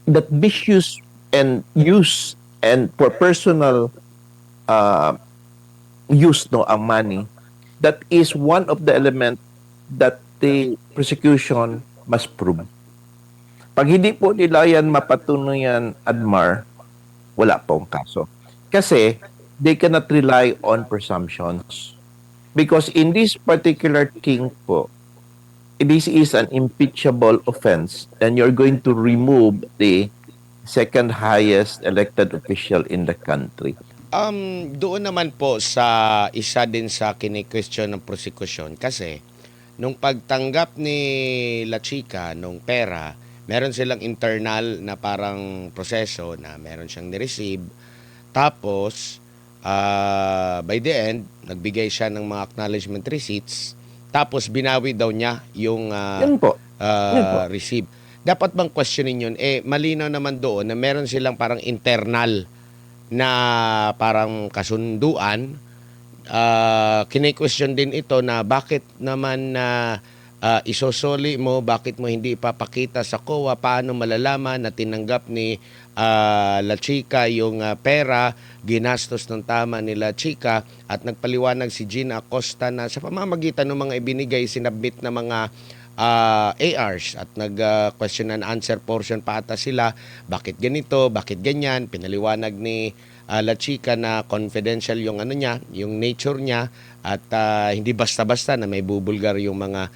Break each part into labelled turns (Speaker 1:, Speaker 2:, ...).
Speaker 1: that misuse and use and for personal uh, use no ang money, that is one of the element that the prosecution must prove. Pag hindi po nila yan mapatunayan, Admar, wala pong kaso. Kasi they cannot rely on presumptions. Because in this particular king po, this is an impeachable offense and you're going to remove the second highest elected official in the country.
Speaker 2: Doon naman po sa isa din sa kini-question ng prosecution kasi nung pagtanggap ni La Chica nung pera, meron silang internal na parang proseso na meron siyang ni-receive. Tapos, by the end, nagbigay siya ng mga acknowledgement receipts. Tapos, binawi daw niya yung
Speaker 1: Yan po. Yan po.
Speaker 2: receipt. Dapat bang questionin yun? Malinaw naman doon na meron silang parang internal na parang kasunduan. Kine-question din ito na bakit naman na isosoli mo, bakit mo hindi ipapakita sa COA, paano malalaman na tinanggap ni La Chica yung pera, ginastos ng tama ni La Chica, at nagpaliwanag si Gina Acosta na sa pamamagitan ng mga ibinigay, sinabit na mga ARs at nag-question and answer portion pa ata sila, bakit ganito, bakit ganyan, pinaliwanag ni La Chica na confidential yung ano niya, yung nature niya, at hindi basta-basta na may bubulgar yung mga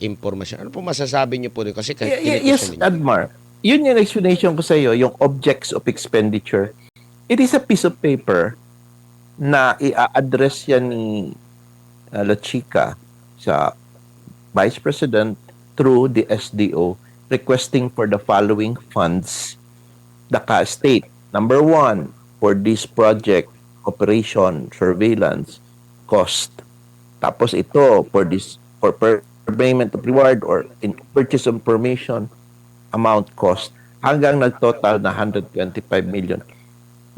Speaker 2: impormasyon. Ano po masasabi niyo po dito? Kasi
Speaker 1: Yes,
Speaker 2: ninyo.
Speaker 1: Admar. Yun yung explanation ko sa iyo, yung objects of expenditure. It is a piece of paper na i-address yan ni La Chica sa Vice President through the SDO requesting for the following funds the state. Number one, for this project, operation, surveillance, cost. Tapos ito, for this, for payment of reward or in purchase of information, amount cost, hanggang nagtotal na 125 million.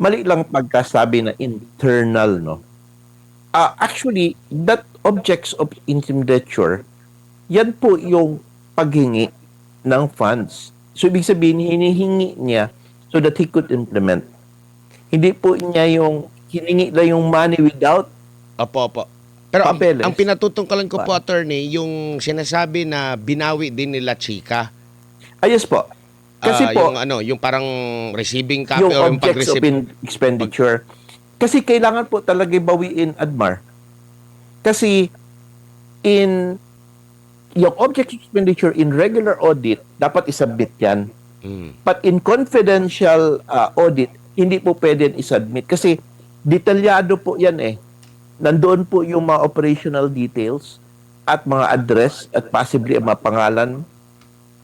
Speaker 1: Mali lang pagkasabi na internal, no? Actually, that objects of expenditure, yan po yung paghingi ng funds. So, ibig sabihin, hinihingi niya so that he could implement. Hindi po niya yung hiningi lang yung money without
Speaker 2: Opo. Pero
Speaker 1: papeles.
Speaker 2: ang pinatutungkalan ko po, attorney, yung sinasabi na binawi din nila Chica.
Speaker 1: Yes po. Kasi po,
Speaker 2: yung ano, yung parang receiving copy
Speaker 1: yung
Speaker 2: or yung
Speaker 1: objects of
Speaker 2: pag-receive.
Speaker 1: expenditure. Kasi kailangan po talaga bawiin, Admar. Kasi in yung object expenditure in regular audit, dapat isubmit yan. But in confidential audit, hindi po pwede isubmit. Kasi detalyado po yan eh. Nandoon po yung mga operational details at mga address at possibly ang mga pangalan.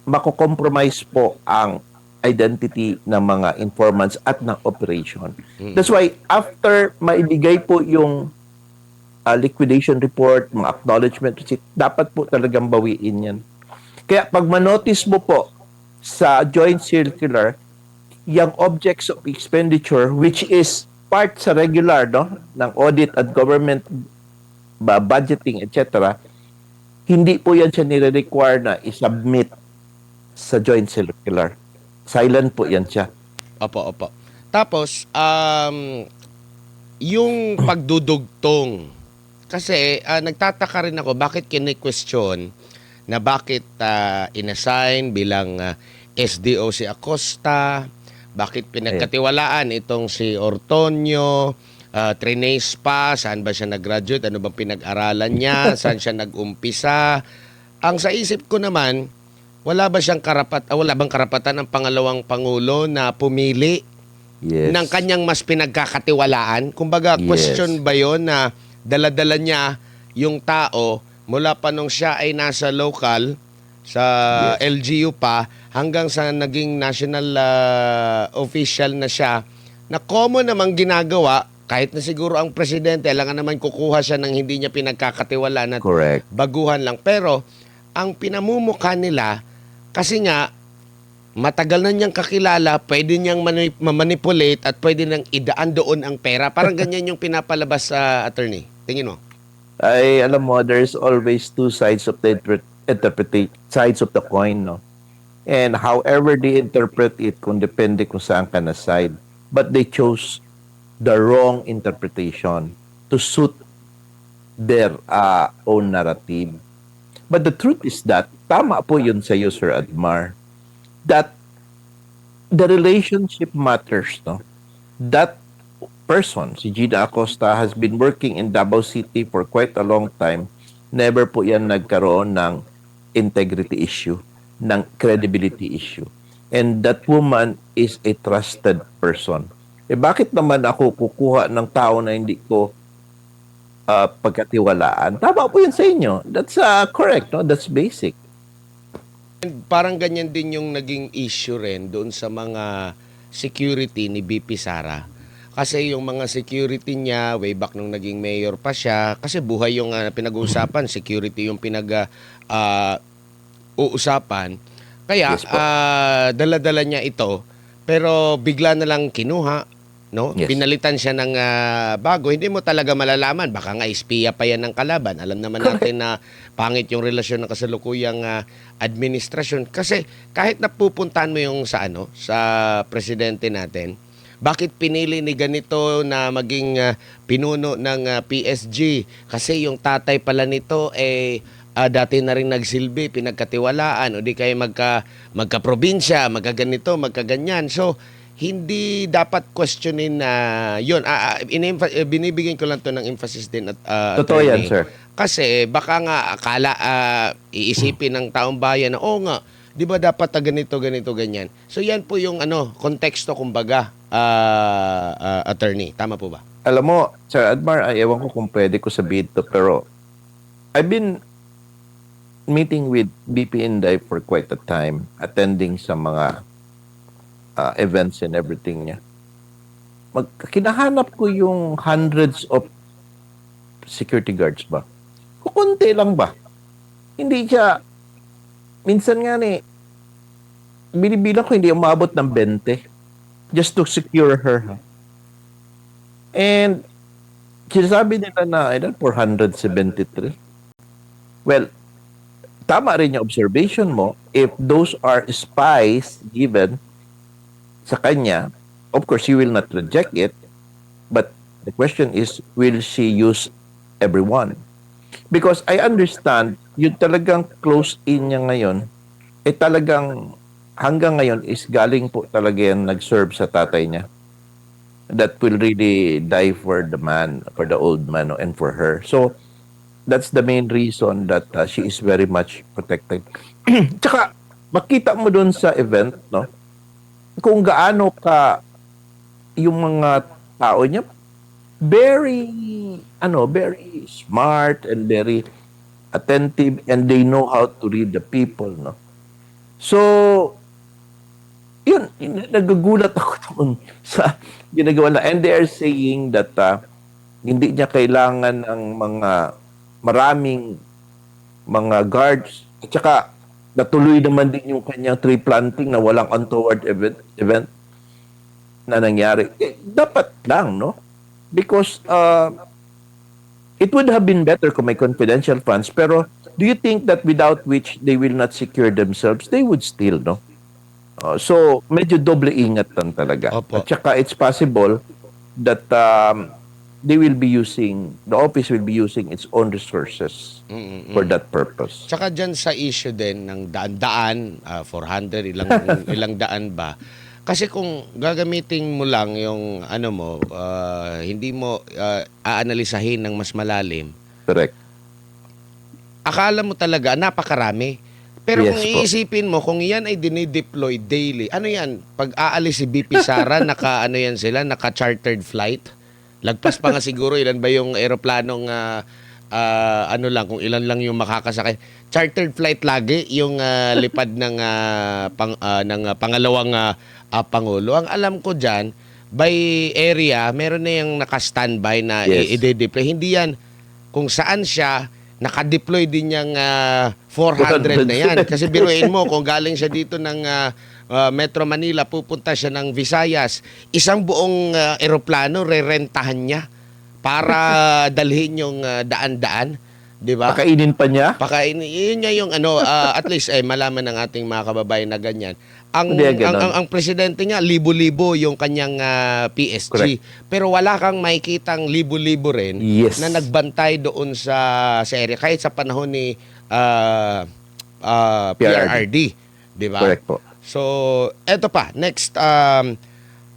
Speaker 1: Mako-compromise po ang identity ng mga informants at ng operation. That's why after maibigay po yung liquidation report, mga acknowledgement receipt, dapat po talagang bawiin yan. Kaya pag manotice mo po sa joint circular, yung objects of expenditure, which is part sa regular ng audit at government budgeting, etc., hindi po yan siya nire-require na isubmit sa joint circular. Silent po yan siya.
Speaker 2: Opo. Tapos, yung pagdudugtong, kasi nagtataka rin ako bakit kine-question na bakit inassign bilang SDO si Acosta, bakit pinagkatiwalaan itong si Ortonio, trinace pa, saan ba siya nag-graduate, ano bang pinag-aralan niya, saan siya nag-umpisa. Ang sa isip ko naman, wala bang karapatan ng pangalawang pangulo na pumili ng kanyang mas pinagkakatiwalaan? Kumbaga, question ba 'yon na dala-dala niya yung tao mula pa nung siya ay nasa local sa LGU pa hanggang sa naging national official na siya, na common namang ginagawa kahit na siguro ang presidente alangan naman kukuha siya ng hindi niya pinagkakatiwalaan at baguhan lang. Pero ang pinamumukha nila, kasi nga matagal na niyang kakilala, pwede niyang manipulate at pwede nang idaan doon ang pera. Parang ganyan yung pinapalabas sa attorney. Tingin mo?
Speaker 1: Alam mo, there's always two sides of the sides of the coin, no? And however they interpret it, kung depende kung saan ka na side. But they chose the wrong interpretation to suit their own narrative. But the truth is that, tama po yun sa iyo, Sir Admar, that the relationship matters, no? That person, si Gina Acosta, has been working in Davao City for quite a long time. Never po yan nagkaroon ng integrity issue, ng credibility issue. And that woman is a trusted person. Eh bakit naman ako kukuha ng tao na hindi ko pagkatiwalaan? Tama po yun sa inyo. That's correct, no? That's basic.
Speaker 2: And parang ganyan din yung naging issue rin doon sa mga security ni BP Sara. Kasi yung mga security niya, way back nung naging mayor pa siya, kasi buhay yung pinag-uusapan, security yung uusapan. Kaya,
Speaker 1: Yes po.
Speaker 2: dala-dala niya ito, pero bigla na lang kinuha, no?
Speaker 1: Yes.
Speaker 2: Pinalitan siya ng bago. Hindi mo talaga malalaman. Baka nga espiya pa yan ng kalaban. Alam naman natin na pangit yung relasyon ng kasalukuyang administrasyon. Kasi kahit napupuntahan mo yung sa presidente natin, bakit pinili ni ganito na maging pinuno ng PSG? Kasi yung tatay pala nito dati na rin nagsilbi, pinagkatiwalaan, o di kayo magka-probinsya, magkaganito, magkaganyan. So, hindi dapat questionin na yun. Binibigyan ko lang to ng emphasis din at
Speaker 1: Totoo yan,
Speaker 2: attorney.
Speaker 1: sir.
Speaker 2: Kasi baka nga akala iisipin ng taong bayan na nga, 'di ba dapat ganito ganyan. So yan po yung konteksto kumbaga, attorney. Tama po ba?
Speaker 1: Alam mo, Sir Admar, ewan ko kung pwede ko sabihin to, pero I've been meeting with BP Inday for quite a time, attending sa mga events and everything niya. Kinahanap ko yung hundreds of security guards ba? Kukunti lang ba? Hindi siya, minsan nga binibilang ko hindi umabot ng 20 just to secure her. And sinasabi nila na 473. Well, tama rin yung observation mo. If those are spies given sa kanya, of course, she will not reject it. But the question is, will she use everyone? Because I understand, yung talagang close in niya ngayon, talagang hanggang ngayon is galing po talaga yan nag-serve sa tatay niya. That will really die for the man, for the old man, and for her. So, that's the main reason that she is very much protected. Tsaka, makita mo dun sa event, no? Kung gaano ka yung mga tao niya, very smart and very attentive, and they know how to read the people, no? So, yun, nagugulat ako doon sa ginagawa na. And they are saying that hindi niya kailangan ng maraming mga guards. At saka, natuloy naman din yung kanyang tree planting na walang untoward event na nangyari. Dapat lang, no? Because it would have been better kung may confidential funds. Pero do you think that without which they will not secure themselves? They would still, no? So, medyo doble ingat lang talaga.
Speaker 2: Opo.
Speaker 1: At saka it's possible that the office will be using its own resources for that purpose.
Speaker 2: Tsaka dyan sa issue din ng daan-daan, 400, ilang daan ba? Kasi kung gagamitin mo lang yung hindi mo aanalisahin ng mas malalim,
Speaker 1: Correct.
Speaker 2: akala mo talaga napakarami. Pero
Speaker 1: Yes
Speaker 2: kung
Speaker 1: po.
Speaker 2: iisipin mo, kung yan ay dinideploy daily, ano yan? Pag aalis si BP Sara, naka-chartered flight? Lagpas pa nga siguro, ilan ba yung aeroplanong, kung ilan lang yung makakasakay. Chartered flight lagi, yung lipad ng pangalawang Pangulo. Ang alam ko dyan, by area, meron na yung naka-standby na
Speaker 1: Yes.
Speaker 2: i-deploy. Hindi yan, kung saan siya, naka-deploy din yung 400 na yan. Kasi biruin mo, kung galing siya dito ng Metro Manila, pupunta siya ng Visayas, isang buong eroplano, rerentahan niya para dalhin yung daan-daan. 'di ba?
Speaker 1: Pakainin pa niya?
Speaker 2: Yun nga yung ano, at least malaman ng ating mga kababayan na ganyan. Ang
Speaker 1: Hindi,
Speaker 2: ang,
Speaker 1: ganon.
Speaker 2: ang presidente nga libo-libo yung kanyang PSG,
Speaker 1: Correct.
Speaker 2: pero wala kang makikitang libo-libo rin
Speaker 1: Yes.
Speaker 2: na nagbantay doon sa area kahit sa panahon ni PRRD, 'di ba?
Speaker 1: Correct po.
Speaker 2: So, eto pa, next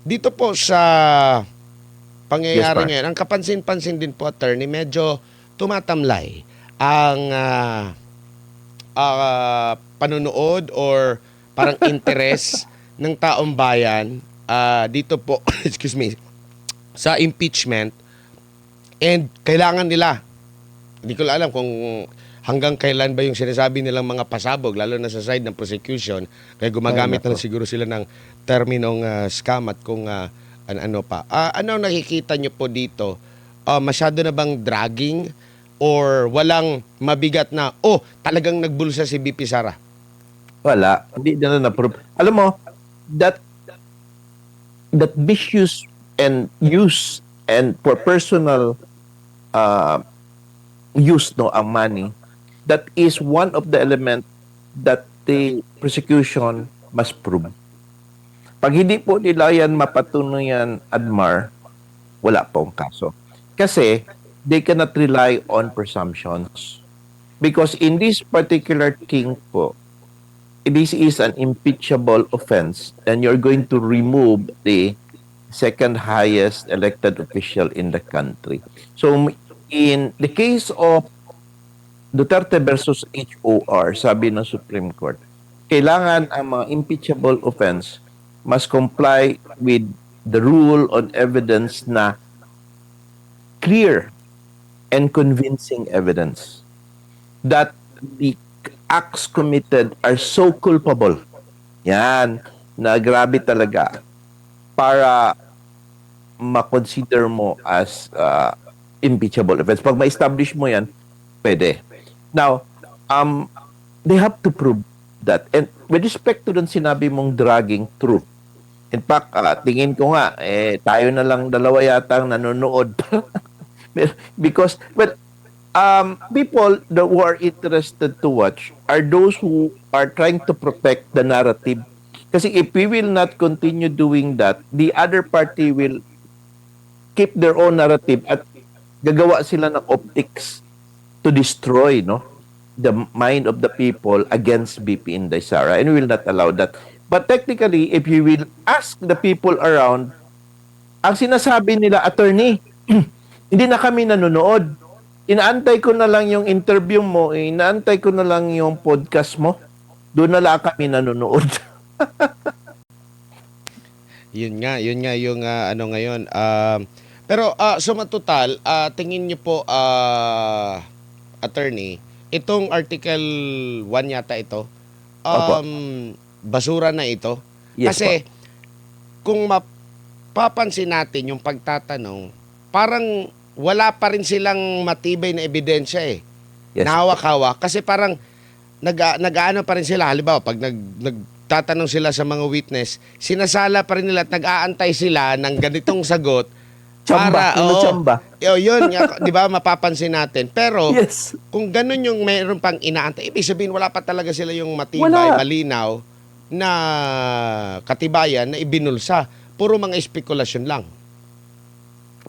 Speaker 2: dito po sa
Speaker 1: Yes,
Speaker 2: pangyayari
Speaker 1: Mark.
Speaker 2: ngayon, ang kapansin-pansin din po, attorney, medyo tumatamlay ang panunood or parang interes ng taong bayan dito po, excuse me, sa impeachment, and kailangan nila, hindi ko alam kung hanggang kailan ba yung sinasabi nilang mga pasabog, lalo na sa side ng prosecution, kaya gumagamit
Speaker 1: Ay,
Speaker 2: na
Speaker 1: nako.
Speaker 2: siguro sila ng terminong scam at kung ano pa. Ano nakikita nyo po dito? Masyado na bang dragging or walang mabigat na, talagang nagbulsa si BP Sara?
Speaker 1: Wala. Hindi na na-prove. Alam mo, that misuse and use and for personal use no ang money, that is one of the element that the prosecution must prove. Pag hindi po nila yan mapatunayan, Admar, wala pong kaso. Kasi they cannot rely on presumptions. Because in this particular thing po, this is an impeachable offense and you're going to remove the second highest elected official in the country. So in the case of Duterte versus HOR, sabi ng Supreme Court, kailangan ang mga impeachable offense must comply with the rule on evidence na clear and convincing evidence that the acts committed are so culpable. Yan, na grabe talaga para ma-consider mo as impeachable offense. Pag ma-establish mo yan, pwede. Now, they have to prove that. And with respect to dun sinabi mong dragging, true. In fact, tingin ko nga, tayo na lang dalawa yata ang nanonood. Because, people that who are interested to watch are those who are trying to protect the narrative. Kasi if we will not continue doing that, the other party will keep their own narrative at gagawa sila ng optics to destroy the mind of the people against BP Inday Sara, and we will not allow that. But technically, if you will ask the people around, ang sinasabi nila, attorney, hindi na kami nanonood. Inaantay ko na lang yung interview mo, inaantay ko na lang yung podcast mo. Doon na lang kami nanonood.
Speaker 2: Yun nga yung ano ngayon. Pero suma total, tingin niyo po, attorney, itong Article 1 yata ito,
Speaker 1: Opo.
Speaker 2: basura na ito.
Speaker 1: Yes,
Speaker 2: Kasi kung mapapansin natin yung pagtatanong, parang wala pa rin silang matibay na ebidensya eh.
Speaker 1: Yes.
Speaker 2: Nahawak-hawak. Kasi parang nag-aano pa rin sila. Halimbawa, pag nagtatanong sila sa mga witness, sinasala pa rin nila at nag-aantay sila ng ganitong sagot.
Speaker 1: Tsamba, tsamba.
Speaker 2: Yun, di ba, mapapansin natin. Pero,
Speaker 1: Yes.
Speaker 2: kung ganun yung mayroon pang inaantay, ibig sabihin, wala pa talaga sila yung matibay,
Speaker 1: Wala.
Speaker 2: malinaw na katibayan na ibinulsa. Puro mga espekulasyon lang.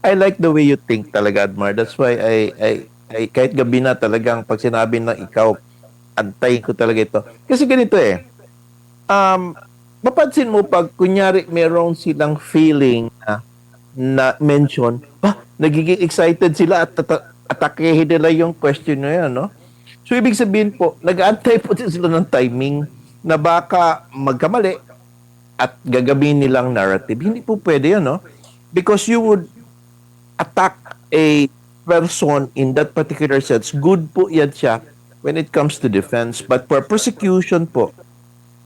Speaker 1: I like the way you think talaga, Admar. That's why I kahit gabi na talagang pag sinabi na ikaw, antayin ko talaga ito. Kasi ganito mapansin mo pag kunyari meron silang feeling na mention, nagiging excited sila at atakehin nila yung question na yan, no? So, ibig sabihin po, nag-aantay po din sila ng timing na baka magkamali at gagabihin nilang narrative. Hindi po pwede yan, no? Because you would attack a person in that particular sense. Good po yan siya when it comes to defense. But for prosecution po,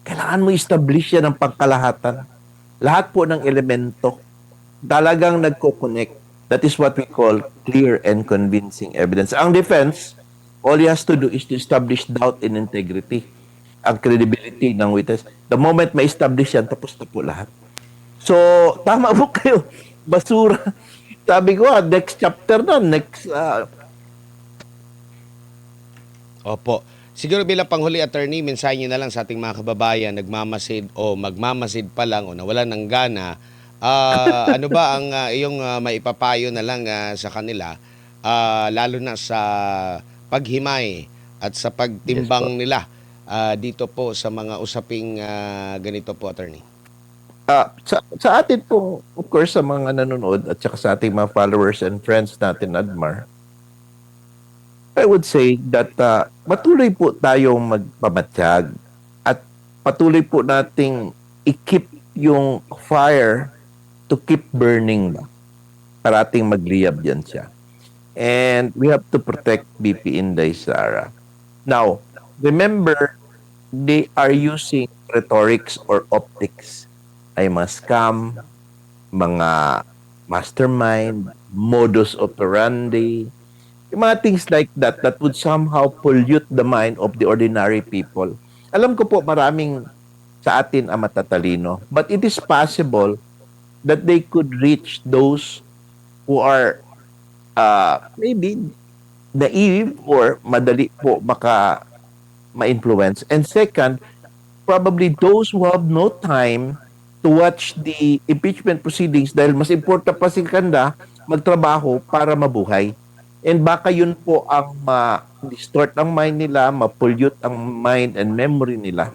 Speaker 1: kailangan mo establish yan ng pangkalahatan. Lahat po ng elemento talagang nagko-connect. That is what we call clear and convincing evidence. Ang defense, all he has to do is to establish doubt and integrity. Ang credibility ng witness. The moment may establish yan, tapos na po lahat. So, tama po kayo. Basura. Sabi ko, next chapter na, next
Speaker 2: Opo. Siguro bilang panghuli, attorney, mensahe niyo na lang sa ating mga kababayan nagmamasid o magmamasid pa lang o nawalan ng gana. Ano ba ang iyong maipapayo na lang sa kanila, lalo na sa paghimay at sa
Speaker 1: Yes po.
Speaker 2: pagtimbang nila dito po sa mga usaping ganito po, attorney?
Speaker 1: Sa atin po, of course, sa mga nanonood at saka sa ating mga followers and friends natin, Admar, I would say that patuloy po tayong magpamatsyag at patuloy po nating i-keep yung fire to keep burning ba? Parating magliyab yan siya. And we have to protect BP Inday Sara. Now, remember, they are using rhetorics or optics. Ay mga scam, mga mastermind, modus operandi, yung mga things like that that would somehow pollute the mind of the ordinary people. Alam ko po maraming sa atin ang matatalino, but it is possible that they could reach those who are maybe naive or madali po baka ma-influence. And second, probably those who have no time to watch the impeachment proceedings dahil mas important pa si kanda magtrabaho para mabuhay. And baka yun po ang ma-distort ang mind nila, ma-pollute ang mind and memory nila.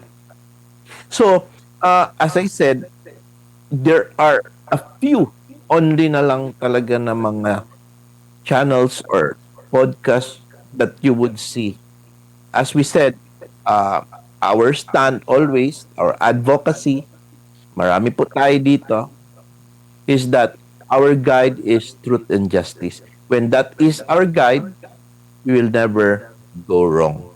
Speaker 1: So, as I said, there are a few only na lang talaga na mga channels or podcasts that you would see. As we said, uh, our stand always, our advocacy, marami po tayo dito, is that our guide is truth and justice. When that is our guide, we will never go wrong.